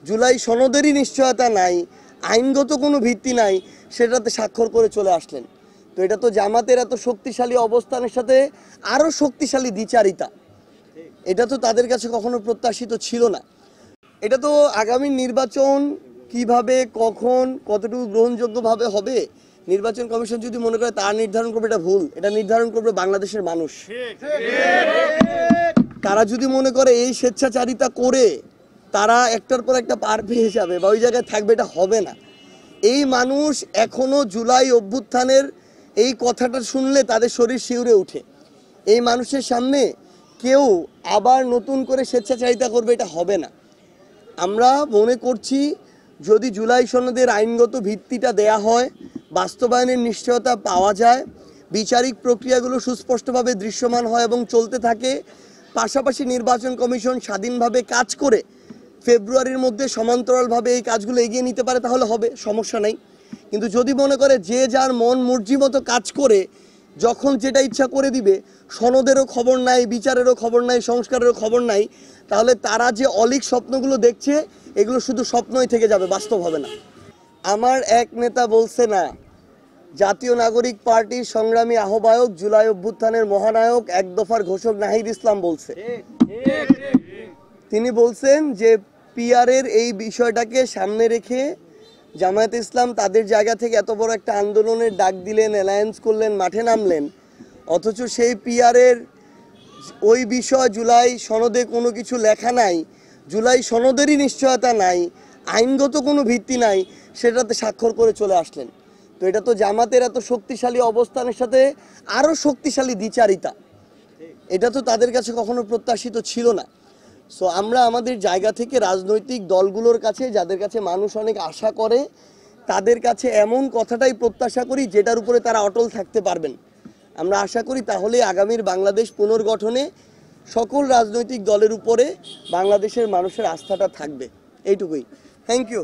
জুলাই সনদেরই নিশ্চয়তা নাই, আইনগত কোনো ভিত্তি নাই, সেটাতে স্বাক্ষর করে চলে আসলেন। তো এটা তো জামাতের এত শক্তিশালী অবস্থানের সাথে আরও শক্তিশালী দ্বিচারিতা, এটা তো তাদের কাছে কখনো প্রত্যাশিত ছিল না। এটা তো আগামী নির্বাচন কিভাবে, কখন, কতটুকু গ্রহণযোগ্যভাবে হবে, নির্বাচন কমিশন যদি মনে করে তার নির্ধারণ করবে, এটা ভুল। এটা নির্ধারণ করবে বাংলাদেশের মানুষ। তারা যদি মনে করে এই স্বেচ্ছাচারিতা করে তারা একটার পর একটা পার পেয়ে যাবে বা ওই জায়গায় থাকবে, এটা হবে না। এই মানুষ এখনো জুলাই অভ্যুত্থানের এই কথাটা শুনলে তাদের শরীর শিউরে ওঠে। এই মানুষের সামনে কেউ আবার নতুন করে স্বেচ্ছাচারিতা করবে, এটা হবে না। আমরা মনে করছি যদি জুলাই সনদের আইনগত ভিত্তিটা দেয়া হয়, বাস্তবায়নের নিশ্চয়তা পাওয়া যায়, বিচারিক প্রক্রিয়াগুলো সুস্পষ্টভাবে দৃশ্যমান হয় এবং চলতে থাকে, পাশাপাশি নির্বাচন কমিশন স্বাধীনভাবে কাজ করে ফেব্রুয়ারির মধ্যে সমান্তরালভাবে এই কাজগুলো এগিয়ে নিতে পারে, তাহলে হবে, সমস্যা নেই। কিন্তু যদি মনে করে যে যার মন মর্জি মতো কাজ করে যখন যেটা ইচ্ছা করে দিবে, সনদেরও খবর নাই, বিচারেরও খবর নাই, সংস্কারেরও খবর নাই, তাহলে তারা যে অলীক স্বপ্নগুলো দেখছে এগুলো শুধু স্বপ্নই থেকে যাবে, বাস্তব হবে না। আমার এক নেতা বলছে না, জাতীয় নাগরিক পার্টির সংগ্রামী আহ্বায়ক, জুলাই অভ্যুত্থানের মহানায়ক, এক দফার ঘোষক নাহিদ ইসলাম বলছে, তিনি বলছেন যে পিআরের এই বিষয়টাকে সামনে রেখে জামায়াতে ইসলাম তাদের জায়গা থেকে এত বড় একটা আন্দোলনের ডাক দিলেন, অ্যালায়েন্স করলেন, মাঠে নামলেন, অথচ সেই পিআরের ওই বিষয় জুলাই সনদে কোনো কিছু লেখা নাই, জুলাই সনদেরই নিশ্চয়তা নাই, আইনগত কোনো ভিত্তি নাই, সেটাতে স্বাক্ষর করে চলে আসলেন। তো এটা তো জামাতের এত শক্তিশালী অবস্থানের সাথে আরও শক্তিশালী দ্বিচারিতা, এটা তো তাদের কাছে কখনো প্রত্যাশিত ছিল না। সো আমরা আমাদের জায়গা থেকে রাজনৈতিক দলগুলোর কাছে, যাদের কাছে মানুষ অনেক আশা করে, তাদের কাছে এমন কথাটাই প্রত্যাশা করি যেটার উপরে তারা অটল থাকতে পারবেন। আমরা আশা করি তাহলে আগামীর বাংলাদেশ পুনর্গঠনে সকল রাজনৈতিক দলের উপরে বাংলাদেশের মানুষের আস্থাটা থাকবে, এইটুকুই। Thank you.